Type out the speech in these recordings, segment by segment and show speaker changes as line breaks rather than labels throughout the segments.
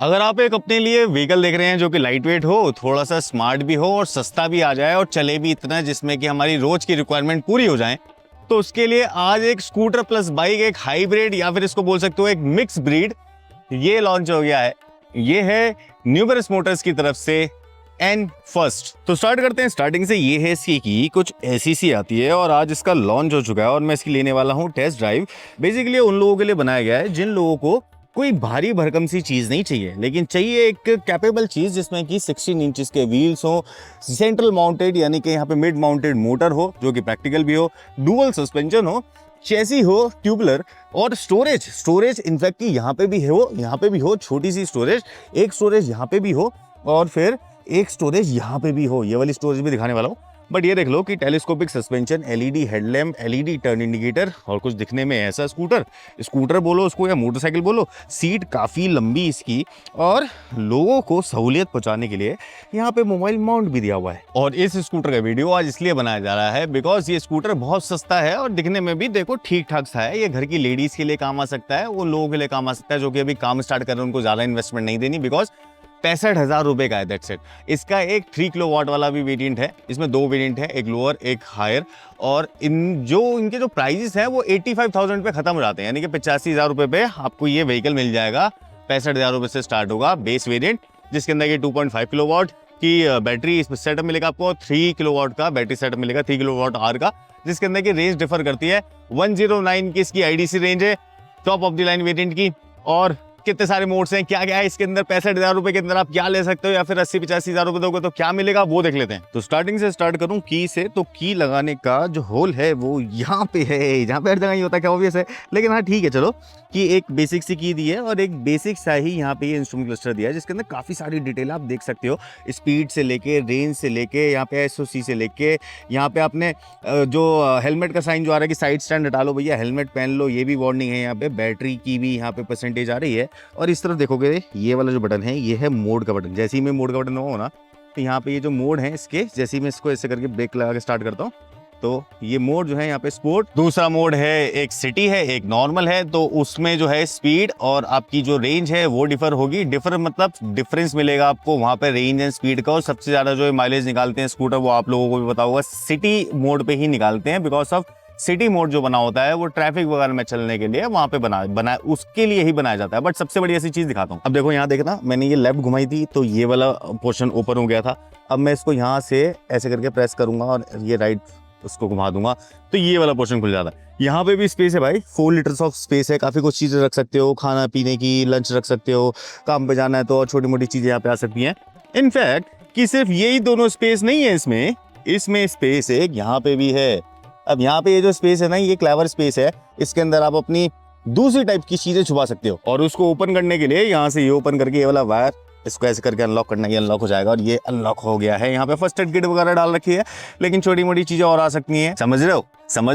अगर आप एक अपने लिए व्हीकल देख रहे हैं जो कि लाइट वेट हो, थोड़ा सा स्मार्ट भी हो और सस्ता भी आ जाए और चले भी इतना जिसमें कि हमारी रोज की रिक्वायरमेंट पूरी हो जाए, तो उसके लिए आज एक स्कूटर प्लस बाइक, एक हाइब्रिड या फिर इसको बोल सकते हो एक मिक्स ब्रीड, ये लॉन्च हो गया है। ये है न्यूबरस मोटर्स की तरफ से एन फर्स्ट। तो स्टार्ट करते हैं स्टार्टिंग से। ये है इसकी की कुछ ऐसी सी आती है और आज इसका लॉन्च हो चुका है और मैं इसकी लेने वाला हूँ टेस्ट ड्राइव। बेसिकली उन लोगों के लिए बनाया गया है जिन लोगों को कोई भारी भरकम सी चीज नहीं चाहिए, लेकिन चाहिए एक कैपेबल चीज जिसमें कि 16 इंचेस के व्हील्स हो, सेंट्रल माउंटेड यानी कि यहाँ पे मिड माउंटेड मोटर हो जो कि प्रैक्टिकल भी हो, डुअल सस्पेंशन हो, चेसी हो ट्यूबुलर, और स्टोरेज इनफैक्ट कि यहाँ पे भी हो छोटी सी स्टोरेज, एक स्टोरेज यहाँ पे भी हो और फिर एक स्टोरेज यहाँ पे भी हो। ये वाली स्टोरेज भी दिखाने वाला हूँ। बट ये देख लो कि telescopic suspension, LED headlamp, LED turn indicator और कुछ दिखने में ऐसा स्कूटर बोलो उसको या मोटरसाइकिल बोलो। सीट काफ़ी लंबी इसकी और लोगों को सहूलियत पहुंचाने के लिए यहाँ पे मोबाइल माउंट भी दिया हुआ है। और इस स्कूटर का वीडियो आज इसलिए बनाया जा रहा है बिकॉज ये स्कूटर बहुत सस्ता है और दिखने में भी देखो ठीक ठाक सा है। ये घर की लेडीज के लिए काम आ सकता है, वो लोगों के लिए काम आ सकता है जो कि अभी काम स्टार्ट कर रहे हैं, उनको ज़्यादा इन्वेस्टमेंट नहीं देनी बिकॉज 65,000 रुपए का है, दैट्स इट। इसका एक 3 किलोवाट वाला भी वेरिएंट है। इसमें 2 वेरिएंट है, एक लोअर एक हायर, और इनके जो प्राइजेस हैं वो 85,000 पे खत्म हो जाते हैं, यानी कि 85,000 रुपए पे आपको ये व्हीकल मिल जाएगा। 65,000 रुपए से स्टार्ट होगा बेस वेरिएंट, जिसके अंदर ये 2.5 किलोवाट की बैटरी सेटअप मिलेगा आपको, 3 किलोवाट का बैटरी सेटअप मिलेगा, 3 किलोवाट आवर का, जिसके अंदर की रेंज डिफर करती है। 109 की इसकी आईडीसी रेंज है top of the line variant की। और कितने सारे मोड्स हैं, क्या क्या है इसके अंदर, 65,000 रुपए के अंदर आप क्या ले सकते हो, या फिर 80-85,000 रुपए दोगे तो क्या मिलेगा वो देख लेते हैं। तो स्टार्टिंग से स्टार्ट करूं की से, तो की लगाने का जो होल है वो यहाँ पे है, जहाँ पे हर जगह ही होता है, क्या ऑब्वियस है, लेकिन हाँ ठीक है चलो। कि एक बेसिक सी की दी है और एक बेसिक सा ही यहाँ पे ये इंस्ट्रूमेंट क्लस्टर दिया है जिसके अंदर काफ़ी सारी डिटेल आप देख सकते हो, स्पीड से लेके, रेंज से लेके, यहाँ पे एसओसी से लेके, यहाँ पे आपने जो हेलमेट का साइन जो आ रहा है कि साइड स्टैंड हटा लो भैया, हेलमेट पहन लो, ये भी वार्निंग है। यहाँ पे बैटरी की भी यहाँ पे परसेंटेज आ रही है। और इस तरफ देखोगे ये वाला जो बटन है ये है मोड का बटन। जैसे ही मैं मोड का बटन हो ना, तो यहाँ पे ये जो मोड है इसके, जैसे ही मैं इसको ऐसे करके ब्रेक लगा के स्टार्ट करता हूँ तो ये मोड जो है यहाँ पे स्पोर्ट। दूसरा मोड है, एक सिटी है, एक नॉर्मल है। तो उसमें जो है स्पीड और आपकी जो रेंज है वो डिफर होगी। डिफर मतलब डिफरेंस मिलेगा आपको वहाँ पे रेंज एंड स्पीड का। और सबसे ज़्यादा जो माइलेज निकालते हैं स्कूटर वो आप लोगों को भी पता होगा सिटी मोड पे ही निकालते हैं, बिकॉज ऑफ सिटी मोड जो बना होता है वो ट्रैफिक वगैरह में चलने के लिए वहां पे बना उसके लिए ही बनाया जाता है। बट सबसे बड़ी ऐसी चीज दिखाता हूँ। अब देखो यहाँ देखना, मैंने ये लेफ्ट घुमाई थी तो ये वाला पोर्शन ओपन हो गया था। अब मैं इसको यहाँ से ऐसे करके प्रेस करूंगा और ये राइट उसको घुमा दूंगा तो ये वाला पोर्शन खुल जाता है। यहाँ पे भी स्पेस है भाई, 4 लीटर्स ऑफ स्पेस है। काफी कुछ चीजें रख सकते हो, खाना पीने की, लंच रख सकते हो, काम पे जाना है तो और छोटी मोटी चीजें यहाँ पे आ सकती हैं। इनफैक्ट कि सिर्फ यही दोनों स्पेस नहीं है, इसमें स्पेस एक यहाँ पे भी है। अब यहाँ पे ये जो स्पेस है ना, ये क्लेवर स्पेस है। इसके अंदर आप अपनी दूसरी टाइप की चीजें छुपा सकते हो। और उसको ओपन करने के लिए यहाँ से ये ओपन करके ये वाला वायर इसको ऐसे करके अनलॉक करना, ये अनलॉक हो जाएगा और ये अनलॉक हो गया है। यहाँ पे फर्स्ट एड किट वगैरह डाल रखी है, लेकिन छोटी मोटी चीजें और आ सकती हैं। समझ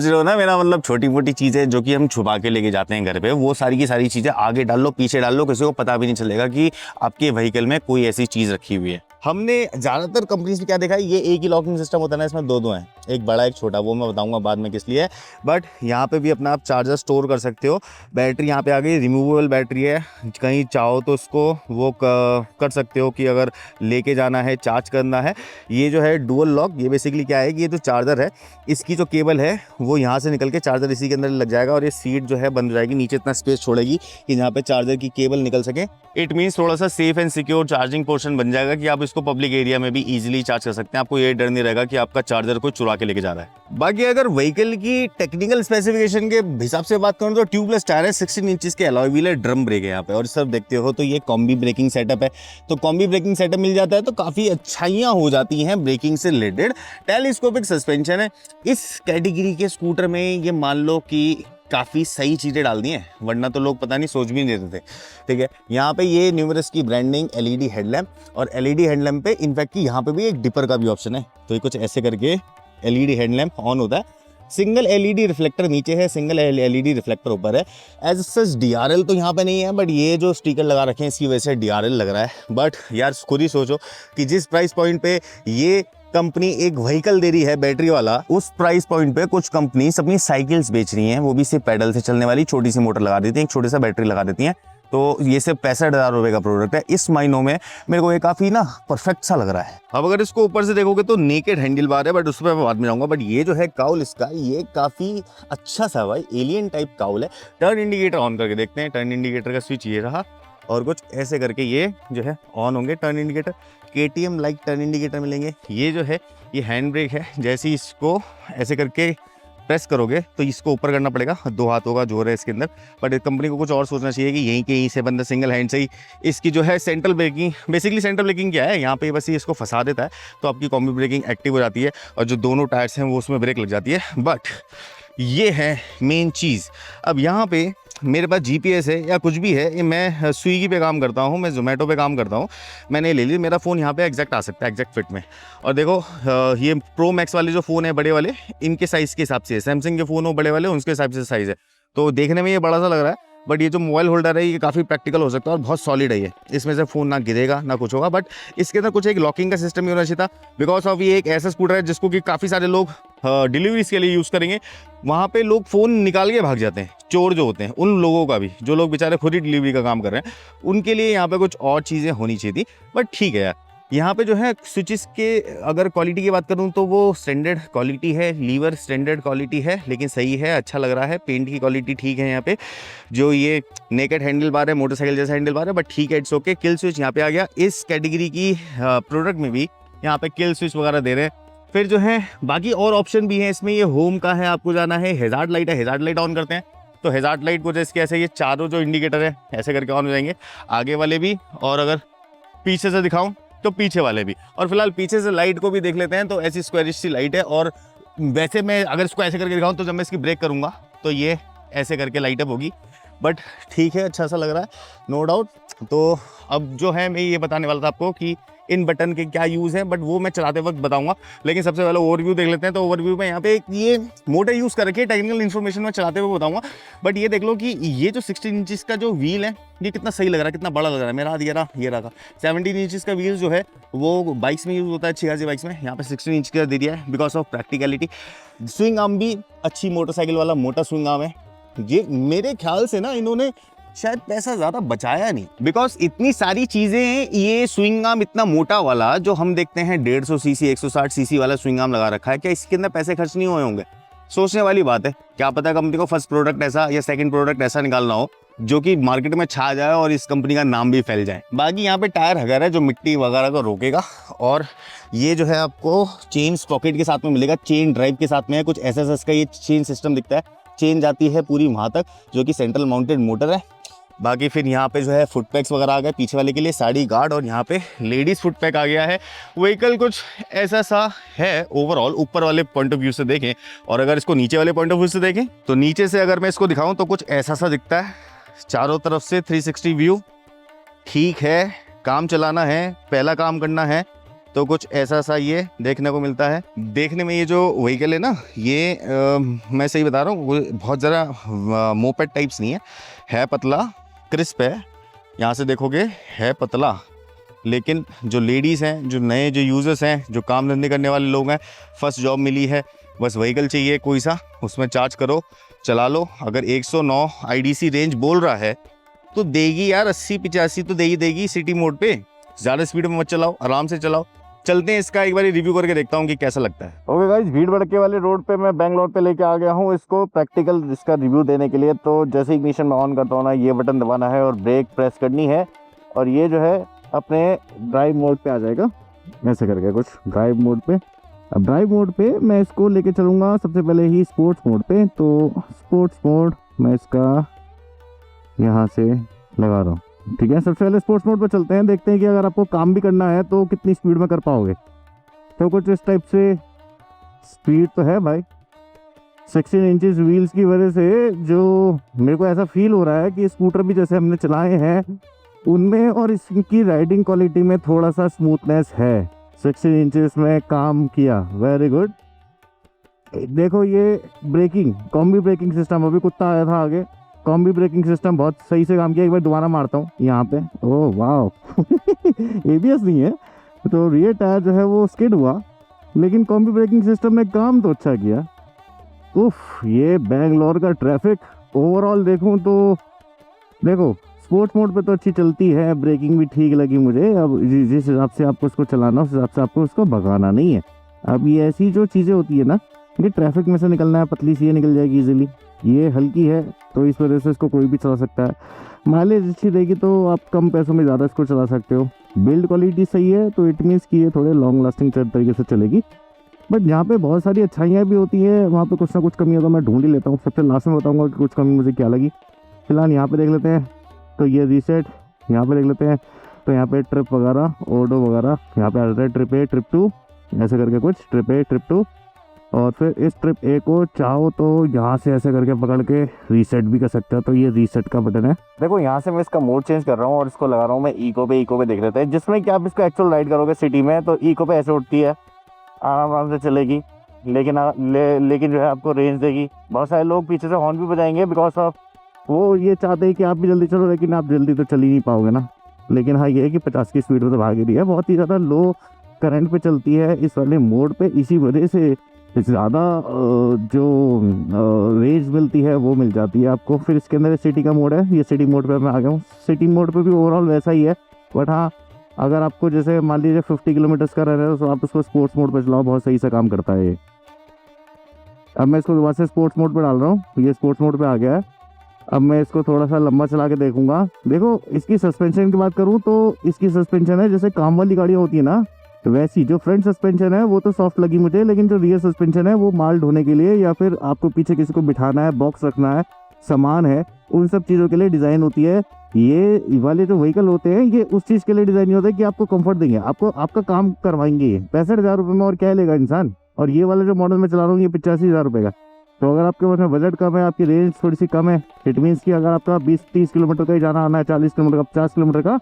रहे हो ना मेरा मतलब? छोटी मोटी चीजें जो कि हम छुपा के लेके जाते हैं घर पे, वो सारी की सारी चीजें आगे डाल लो, पीछे डाल लो, किसी को पता भी नहीं चलेगा कि आपके व्हीकल में कोई ऐसी चीज रखी हुई है। हमने ज्यादातर कंपनीज में क्या देखा है, ये एक ही लॉकिंग सिस्टम होता है ना, इसमें दो हैं, एक बड़ा एक छोटा, वो मैं बताऊंगा बाद में किस लिए है। बट यहाँ पे भी अपना आप चार्जर स्टोर कर सकते हो। बैटरी यहाँ पे आ गई, रिमूवेबल बैटरी है, कहीं चाहो तो उसको वो कर सकते हो कि अगर लेके जाना है, चार्ज करना है। ये जो है डुअल लॉक, ये बेसिकली क्या है कि ये जो चार्जर है इसकी जो केबल है वो यहाँ से निकल के चार्जर इसी के अंदर लग जाएगा और ये सीट जो है बंद हो जाएगी, नीचे इतना स्पेस छोड़ेगी कि यहाँ पे चार्जर की केबल निकल सके। इट मीन्स थोड़ा सा safe and secure charging portion बन जाएगा कि आप इसको पब्लिक एरिया में भी इजीली चार्ज कर सकते हैं। आपको ये डर नहीं रहेगा कि आपका चार्जर को चुरा के लेके जा रहा है। बाकी अगर व्हीकल की टेक्निकल स्पेसिफिकेशन के हिसाब से बात करूं तो ट्यूबलेस टायर है, 16 इंचेस के अलॉय व्हील है, ड्रम ब्रेक है यहाँ पे। और इस तरफ देखते हो तो ये कॉम्बी ब्रेकिंग सेटअप है। तो कॉम्बी ब्रेकिंग सेटअप मिल जाता है तो काफी अच्छाइयाँ हो जाती हैं ब्रेकिंग से रिलेटेड। टेलीस्कोपिक सस्पेंशन है। इस कैटेगरी के स्कूटर में ये मान लो कि काफ़ी सही चीज़ें डाल दी हैं, वरना तो लोग पता नहीं सोच भी नहीं देते थे। ठीक है, यहाँ पे ये न्यूमरस की ब्रांडिंग, एलईडी हेडलैम्प, और एलईडी हेडलैम्प पे इनफैक्ट कि यहाँ पे भी एक डिपर का भी ऑप्शन है। तो ये कुछ ऐसे करके एलईडी हेडलैम्प ऑन होता है। सिंगल एलईडी रिफ्लेक्टर नीचे है, सिंगल एलईडी रिफ्लेक्टर ऊपर है। एज सच डीआरएल तो यहाँ पे नहीं है, बट ये जो स्टिकर लगा रखे हैं इसकी वजह से डीआरएल लग रहा है। बट यार खुद ही सोचो कि जिस प्राइस पॉइंट पे ये कंपनी एक व्हीकल दे रही है बैटरी वाला, उस प्राइस पॉइंट पे कुछ कंपनीज अपनी साइकिल्स बेच रही हैं, वो भी सिर्फ पैडल से चलने वाली, छोटी सी मोटर लगा देती हैं, एक छोटा सा बैटरी लगा देती हैं। तो ये सिर्फ 65,000 रुपये का प्रोडक्ट है। इस महीनों में मेरे को ये काफ़ी ना परफेक्ट सा लग रहा है। अब अगर इसको ऊपर से देखोगे तो नेकेड हैंडल बार है, बट उस पर मैं बाद में जाऊँगा। बट ये जो है काउल इसका, ये काफ़ी अच्छा सा भाई एलियन टाइप काउल है। टर्न इंडिकेटर ऑन करके देखते हैं। टर्न इंडिकेटर का स्विच ये रहा और कुछ ऐसे करके ये जो है ऑन होंगे turn indicator. KTM like turn indicator मिलेंगे। ये जो है ये हैंड ब्रेक है, जैसे ही इसको ऐसे करके प्रेस करोगे तो इसको ऊपर करना पड़ेगा, 2 हाथों का जोर है इसके अंदर। बट कंपनी को कुछ और सोचना चाहिए कि यहीं से बंदा सिंगल हैंड से ही इसकी जो है central breaking, basically central breaking क्या है, यहाँ पे बस ये इसको फंसा देता है तो आपकी कॉम्बी ब्रेकिंग एक्टिव हो जाती है और जो दोनों टायर्स हैं वो उसमें ब्रेक लग जाती है। बट ये है मेन चीज़। अब यहाँ पे मेरे पास GPS है या कुछ भी है, ये मैं स्विगी पे काम करता हूँ, मैं जोमेटो पे काम करता हूँ, मैंने ले ली, मेरा फ़ोन यहाँ पे एग्जैक्ट आ सकता है, एग्जैक्ट फिट में। और देखो ये प्रो मैक्स वाले जो फ़ोन है बड़े वाले, इनके साइज़ के हिसाब से, सैमसंग के फ़ोन हो बड़े वाले उनके हिसाब से साइज़ है, तो देखने में ये बड़ा सा लग रहा है। बट ये जो मोबाइल होल्डर है ये काफ़ी प्रैक्टिकल हो सकता है और बहुत सॉलिड है ये, इसमें से फ़ोन ना गिरेगा ना कुछ होगा। बट इसके अंदर कुछ एक लॉकिंग का सिस्टम ही होना चाहिए था, बिकॉज ऑफ ये एक ऐसा स्कूटर है जिसको कि काफ़ी सारे लोग डिलीवरीज के लिए यूज़ करेंगे। वहाँ पे लोग फ़ोन निकाल के भाग जाते हैं, चोर जो होते हैं, उन लोगों का भी, जो लोग बेचारे खुद ही डिलीवरी का काम कर रहे हैं, उनके लिए यहाँ पे कुछ और चीज़ें होनी चाहिए थी। बट ठीक है यार, यहाँ पे जो है स्विचेस के अगर क्वालिटी की बात करूँ तो वो स्टैंडर्ड क्वालिटी है, लीवर स्टैंडर्ड क्वालिटी है, लेकिन सही है, अच्छा लग रहा है। पेंट की क्वालिटी ठीक है यहाँ पे। जो ये नेकेड हैंडल बार है, मोटरसाइकिल जैसा हैंडल बार है, बट ठीक है, इट्स ओके। किल स्विच यहाँ पे आ गया। इस कैटेगरी की प्रोडक्ट में भी यहाँ पे किल स्विच वगैरह दे रहे हैं। फिर जो है बाकी और ऑप्शन भी है इसमें। ये होम का है, आपको जाना है, हैजार्ड लाइट है, हैजार्ड लाइट ऑन करते हैं तो हैजार्ड लाइट को जैसे ऐसे ये चारों जो इंडिकेटर है ऐसे करके ऑन हो जाएंगे, आगे वाले भी, और अगर पीछे से दिखाऊं तो पीछे वाले भी। और फिलहाल पीछे से लाइट को भी देख लेते हैं। तो ऐसी स्क्वायरिश सी लाइट है, और वैसे मैं अगर इसको ऐसे करके दिखाऊं तो जब मैं इसकी ब्रेक करूंगा तो ये ऐसे करके लाइट अप होगी। बट ठीक है, अच्छा सा लग रहा है, नो डाउट। तो अब जो है मैं ये बताने वाला था आपको कि इन बटन के क्या यूज़ है, बट वो मैं चलाते वक्त बताऊंगा। लेकिन सबसे पहले ओवरव्यू देख लेते हैं। तो ओवरव्यू में यहाँ पे ये मोटर यूज़ कर रखी है, टेक्निकल इन्फॉर्मेशन में चलाते हुए बताऊंगा। बट ये देख लो कि ये जो 16 इंचज़ का जो व्हील है ये कितना सही लग रहा है, कितना बड़ा लग रहा है। मेरा हाथ ये रहा था। 17 इंचज़ का व्हील जो है वो बाइक्स में यूज़ होता है, 6 बाइक्स में, यहाँ पे 16 इंच का दे दिया है because of practicality. Swing arm भी अच्छी मोटरसाइकिल वाला मोटा स्विंग आर्म है। ये मेरे ख्याल से ना इन्होंने शायद पैसा ज़्यादा बचाया नहीं, बिकॉज इतनी सारी चीज़ें हैं। ये स्विंग आर्म इतना मोटा वाला जो हम देखते हैं 150 सीसी 160 सीसी वाला स्विंग आर्म लगा रखा है, क्या इसके अंदर पैसे खर्च नहीं हुए होंगे? सोचने वाली बात है। क्या पता कंपनी को फर्स्ट प्रोडक्ट ऐसा या सेकंड प्रोडक्ट ऐसा निकालना हो जो कि मार्केट में छा जाए और इस कंपनी का नाम भी फैल जाए। बाकी यहाँ पे टायर वगैरह है जो मिट्टी वगैरह को रोकेगा। और ये जो है आपको चेन स्प्रॉकेट के साथ में मिलेगा, चेन ड्राइव के साथ में है, कुछ SSS का ये चेन सिस्टम दिखता है। चेन जाती है पूरी वहाँ तक, जो कि सेंट्रल माउंटेड मोटर है। बाकी फिर यहाँ पे जो है फुट पैक्स वगैरह आ गए पीछे वाले के लिए, साड़ी गार्ड, और यहाँ पे लेडीज़ फुट पैक आ गया है। व्हीकल कुछ ऐसा सा है ओवरऑल ऊपर वाले पॉइंट ऑफ व्यू से देखें, और अगर इसको नीचे वाले पॉइंट ऑफ व्यू से देखें तो नीचे से अगर मैं इसको दिखाऊं तो कुछ ऐसा सा दिखता है। चारों तरफ से 360 व्यू ठीक है। काम चलाना है, पहला काम करना है तो कुछ ऐसा सा ये देखने को मिलता है। देखने में ये जो व्हीकल है ना, ये मैं सही बता रहा हूँ, बहुत ज़रा मोपेड टाइप्स नहीं है पतला, क्रिस्प है। यहाँ से देखोगे है पतला, लेकिन जो लेडीज़ हैं, जो नए जो यूज़र्स हैं, जो काम धंधे करने वाले लोग हैं, फर्स्ट जॉब मिली है, बस व्हीकल चाहिए कोई सा, उसमें चार्ज करो, चला लो। अगर 109 IDC रेंज बोल रहा है तो देगी यार, 80-85 तो देगी सिटी मोड पे। ज़्यादा स्पीड में मत चलाओ, आराम से चलाओ। चलते हैं इसका एक बार रिव्यू करके देखता हूँ कि कैसा लगता है। ओके गाइस, भीड़ भड़के वाले रोड पे मैं बैंगलोर पे लेके आ गया हूँ इसको प्रैक्टिकल इसका रिव्यू देने के लिए। तो जैसे इग्निशन में ऑन करता हूँ ना, ये बटन दबाना है और ब्रेक प्रेस करनी है, और ये जो है अपने ड्राइव मोड पे आ जाएगा ऐसे करके, कुछ ड्राइव मोड पे। अब ड्राइव मोड पे मैं इसको लेके चलूँगा सबसे पहले ही स्पोर्ट्स मोड पे। तो स्पोर्ट्स मोड मैं इसका यहाँ से लगा रहा हूँ, ठीक है। सबसे पहले स्पोर्ट्स मोड पर चलते हैं, देखते हैं कि अगर आपको काम भी करना है तो कितनी स्पीड में कर पाओगे। तो कुछ इस टाइप से स्पीड तो है भाई। 16 इंचेस व्हील्स की वजह से जो मेरे को ऐसा फील हो रहा है कि स्कूटर भी जैसे हमने चलाए हैं उनमें और इसकी राइडिंग क्वालिटी में थोड़ा सा स्मूथनेस है। 16 इंचेस में काम किया, वेरी गुड। देखो ये ब्रेकिंग, कॉम्बी ब्रेकिंग सिस्टम, अभी कुत्ता आया था आगे, कॉम्बी ब्रेकिंग सिस्टम बहुत सही से काम किया। एक बार दोबारा मारता हूँ यहाँ पे, ओह वाह ABS नहीं है तो रियर टायर जो है वो स्किड हुआ, लेकिन कॉम्बी ब्रेकिंग सिस्टम ने काम तो अच्छा किया। उफ, ये बेंगलोर का ट्रैफिक ओवरऑल देखूँ तो देखो
स्पोर्ट्स मोड पे तो अच्छी चलती है, ब्रेकिंग भी ठीक लगी मुझे। अब जिस हिसाब से आपको उसको चलाना उस हिसाब से आपको उसको भगाना नहीं है। अब ये ऐसी जो चीज़ें होती है ना, ये ट्रैफिक में से निकलना है, पतली सी ये निकल जाएगी इजीली। ये हल्की है तो इस वजह से इसको कोई भी चला सकता है। माइलेज अच्छी देगी तो आप कम पैसों में ज़्यादा इसको चला सकते हो। बिल्ड क्वालिटी सही है तो इट मीन्स कि ये थोड़े लॉन्ग लास्टिंग तरीके से चलेगी। बट यहाँ पे बहुत सारी अच्छाइयाँ भी होती है, वहाँ पे कुछ ना कुछ कमी हो तो मैं ढूंढ ही लेता हूँ। सबसे लास्ट में बताऊँगा कि कुछ कमी मुझे क्या लगी। फिलहाल यहाँ पे देख लेते हैं। तो ये रीसेट यहाँ पे देख लेते हैं। तो यहाँ पे ट्रिप वगैरह, ऑडो वगैरह यहाँ पे आ जाता है। ट्रिप ए, ट्रिप 2 ऐसे करके कुछ, ट्रिप ए, ट्रिप 2। और फिर इस ट्रिप ए को चाहो तो यहाँ से ऐसे करके पकड़ के रीसेट भी कर सकते हो। तो ये रीसेट का बटन है। देखो यहाँ से मैं इसका मोड चेंज कर रहा हूँ और इसको लगा रहा हूँ मैं इको पे। इको पे देख लेते हैं, जिसमें कि आप इसको एक्चुअल राइड करोगे सिटी में तो इको पे ऐसे उठती है, आराम आराम से चलेगी। लेकिन जो है आपको रेंज देगी। बहुत सारे लोग पीछे से हॉर्न भी बजाएंगे बिकॉज ऑफ वो ये चाहते हैं कि आप भी जल्दी चलो, लेकिन आप जल्दी तो चल ही नहीं पाओगे ना। लेकिन हाँ ये है कि 50 की स्पीड में तो भाग ही रही है। बहुत ही ज़्यादा लो करंट पे चलती है इस वाले मोड पे, इसी वजह से ज़्यादा जो रेंज मिलती है वो मिल जाती है आपको। फिर इसके अंदर सिटी का मोड है। ये सिटी मोड पे मैं आ गया हूँ। सिटी मोड पे भी ओवरऑल वैसा ही है। बट हाँ, अगर आपको जैसे मान लीजिए 50 किलोमीटर्स का रहना है तो आप उसको स्पोर्ट्स मोड पे चलाओ, बहुत सही से काम करता है ये। अब मैं इसको दोबारा से स्पोर्ट्स मोड पे डाल रहा हूँ। ये स्पोर्ट्स मोड पे आ गया है। अब मैं इसको थोड़ा सा लंबा चला के देखूंगा। देखो इसकी सस्पेंशन की बात करूँ तो इसकी सस्पेंशन है जैसे काम वाली गाड़ियाँ होती है ना, तो वैसी जो फ्रंट सस्पेंशन है वो तो सॉफ्ट लगी मुझे, लेकिन जो रियर सस्पेंशन है वो माल ढोने के लिए या फिर आपको पीछे किसी को बिठाना है, बॉक्स रखना है, सामान है, उन सब चीज़ों के लिए डिज़ाइन होती है। ये वाले जो व्हीकल होते हैं ये उस चीज़ के लिए डिज़ाइन नहीं होता है कि आपको कंफर्ट देंगे, आपको आपका काम करवाएंगे। 65,000 रुपये में और क्या लेगा इंसान। और ये वाला जो मॉडल मैं चला रहा हूँ ये 85,000 रुपये का। तो अगर आपके पास में बजट कम है, आपकी रेंज थोड़ी सी कम है, इट मीन्स कि अगर आपका 20-30 किलोमीटर का ही जाना आना है, 40 किलोमीटर का, 50 किलोमीटर का,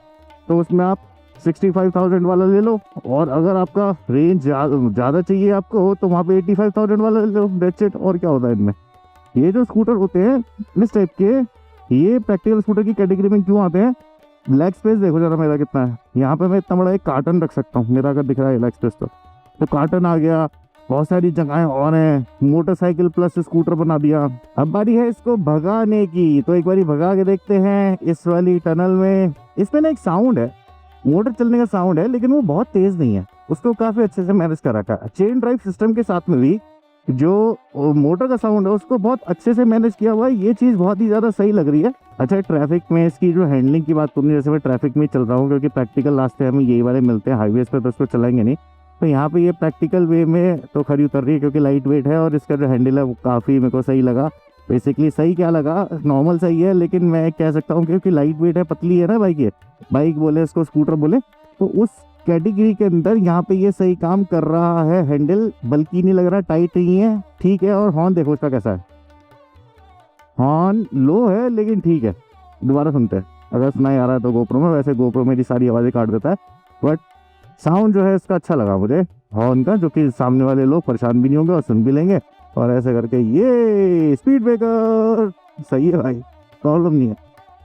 तो उसमें आप 65,000 वाला ले लो। और अगर आपका रेंज ज़्यादा चाहिए आपको तो वहाँ पे 85,000 वाला ले लो। That's it. और क्या होता है इनमें। ये जो स्कूटर होते हैं इस टाइप के, ये प्रैक्टिकल स्कूटर की कैटेगरी में क्यों आते हैं। लेग स्पेस देखो जरा मेरा कितना है। यहाँ पे मैं इतना बड़ा एक कार्टन रख सकता हूँ, मेरा अगर दिख रहा है लेग स्पेस तो कार्टन आ गया। बहुत सारी जगहें और हैं। मोटरसाइकिल प्लस स्कूटर बना दिया। अब बारी है इसको भगाने की, तो एक बारी भगा के देखते हैं इस वाली टनल में। इसमें ना एक साउंड है, मोटर चलने का साउंड है, लेकिन वो बहुत तेज नहीं है। उसको काफी अच्छे से मैनेज कर रखा है। चेन ड्राइव सिस्टम के साथ में भी जो मोटर का साउंड है उसको बहुत अच्छे से मैनेज किया हुआ है। ये चीज बहुत ही ज्यादा सही लग रही है। अच्छा, ट्रैफिक में इसकी जो हैंडलिंग की बात करूँ, जैसे मैं ट्रैफिक में चल रहा हूँ क्योंकि प्रैक्टिकल रास्ते हमें यही वाले मिलते हैं, हाईवेज पे तो उसको चलाएंगे नहीं। तो यहाँ पे ये प्रैक्टिकल वे में तो खड़ी उतर रही है क्योंकि लाइट वेट है और इसका जो हैंडल है वो काफ़ी मेरे को सही लगा। बेसिकली सही क्या लगा, नॉर्मल सही है, लेकिन मैं कह सकता हूँ क्योंकि लाइट वेट है, पतली है ना बाइक, ये बाइक बोले इसको स्कूटर बोले, तो उस कैटेगरी के अंदर यहाँ पे ये सही काम कर रहा है। हैंडल बल्कि नहीं लग रहा, टाइट नहीं है, ठीक है। और हॉर्न देखो इसका कैसा है, हॉर्न लो है लेकिन ठीक है। दोबारा सुनते हैं, अगर सुना ही आ रहा है तो गोप्रो में, वैसे गोप्रो मेरी सारी आवाज़ें काट देता है, बट साउंड जो है इसका अच्छा लगा मुझे हॉर्न का, जो कि सामने वाले लोग परेशान भी नहीं होंगे और सुन भी लेंगे। और ऐसे करके ये स्पीड ब्रेकर सही है भाई, प्रॉब्लम नहीं है।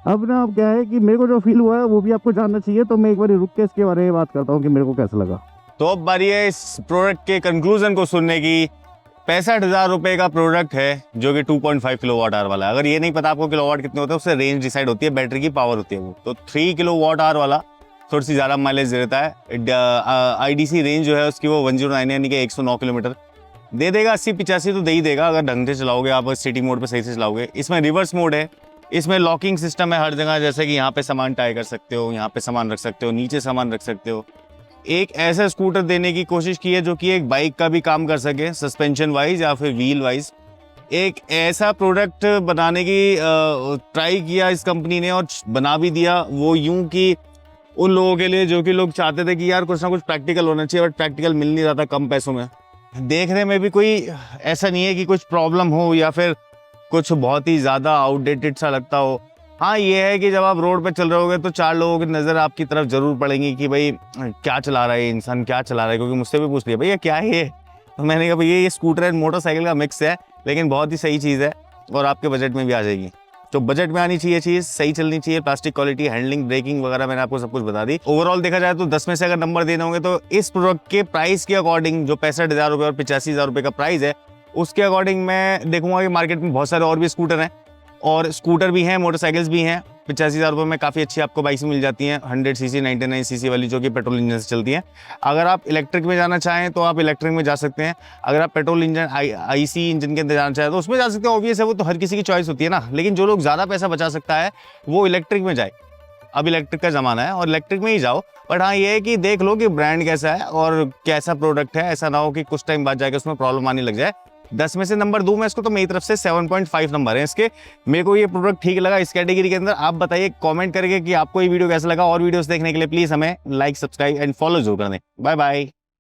अब ना अब क्या है कि मेरे को जो फील हुआ है वो भी आपको जानना चाहिए, तो मैं एक बार रुक के इसके बारे में बात करता हूँ कि मेरे को कैसा लगा।
तो अब बारी है इस प्रोडक्ट के कंक्लूजन को सुनने की। 65,000 रुपए का प्रोडक्ट है जो कि 2.5 किलोवाट आवर वाला है। अगर ये नहीं पता आपको किलोवाट कितने होते हैं, उससे रेंज डिसाइड होती है, बैटरी की पावर होती है वो। तो 3 किलोवाट आवर वाला थोड़ी सी ज़्यादा माइलेज देता है। IDC रेंज जो है उसकी वो 109 यानी कि 109 किलोमीटर दे देगा। 80-85 तो दे ही देगा अगर ढंग से चलाओगे आप, सिटी मोड पे सही से चलाओगे। इसमें रिवर्स मोड है, इसमें लॉकिंग सिस्टम है हर जगह, जैसे कि यहाँ पे सामान टाई कर सकते हो, यहाँ पे सामान रख सकते हो, नीचे सामान रख सकते हो। एक ऐसा स्कूटर देने की कोशिश की है जो कि एक बाइक का भी काम कर सके, सस्पेंशन वाइज या फिर व्हील वाइज। एक ऐसा प्रोडक्ट बनाने की ट्राई किया इस कंपनी ने और बना भी दिया, वो यूं कि उन लोगों के लिए जो कि लोग चाहते थे कि यार कुछ ना कुछ प्रैक्टिकल होना चाहिए, बट प्रैक्टिकल मिल नहीं रहा था कम पैसों में। देखने में भी कोई ऐसा नहीं है कि कुछ प्रॉब्लम हो या फिर कुछ बहुत ही ज़्यादा आउटडेटेड सा लगता हो। हाँ, ये है कि जब आप रोड पे चल रहे होगे तो 4 लोगों की नज़र आपकी तरफ जरूर पड़ेंगी कि भाई क्या चला रहा है इंसान, क्या चला रहा है। क्योंकि मुझसे भी पूछ लिया भैया क्या है ये, तो मैंने कहा भैया ये स्कूटर एंड मोटरसाइकिल का मिक्स है, लेकिन बहुत ही सही चीज़ है और आपके बजट में भी आ जाएगी। तो बजट में आनी चाहिए चीज़, सही चलनी चाहिए, प्लास्टिक क्वालिटी, हैंडलिंग, ब्रेकिंग वगैरह मैंने आपको सब कुछ बता दी। ओवरऑल देखा जाए तो 10 में से अगर नंबर देने होंगे तो इस प्रोडक्ट के प्राइस के अकॉर्डिंग, जो 65,000 रुपये और 85,000 रुपये का प्राइस है, उसके अकॉर्डिंग मैं देखूंगा कि मार्केट में बहुत सारे और भी स्कूटर हैं, और स्कूटर भी हैं, मोटरसाइकिल्स भी हैं, 85,000 रुपये में काफ़ी अच्छी आपको बाइक्स मिल जाती हैं, 100 सीसी 99 सीसी वाली, जो कि पेट्रोल इंजन से चलती हैं। अगर आप इलेक्ट्रिक में जाना चाहें तो आप इलेक्ट्रिक में जा सकते हैं। अगर आप पेट्रोल इंजन आईसी इंजन के अंदर जाना चाहें तो उसमें जा सकते हैं। ऑब्वियस है, वो तो हर किसी की चॉइस होती है ना। लेकिन जो लोग ज़्यादा पैसा बचा सकता है वो इलेक्ट्रिक में जाए। अब इलेक्ट्रिक का ज़माना है और इलेक्ट्रिक में ही जाओ। बट हाँ, ये है कि देख लो कि ब्रांड कैसा है और कैसा प्रोडक्ट है। ऐसा ना हो कि कुछ टाइम बाद जाके उसमें प्रॉब्लम आने लग जाए। 10 में से नंबर दूं मैं इसको तो मेरी तरफ से 7.5 नंबर है इसके। मेरे को ये प्रोडक्ट ठीक लगा इस कैटेगरी के अंदर। आप बताइए कमेंट करके कि आपको ये वीडियो कैसा लगा। और वीडियोस देखने के लिए प्लीज़ हमें लाइक, सब्सक्राइब एंड फॉलो जरूर कर दें। Bye bye.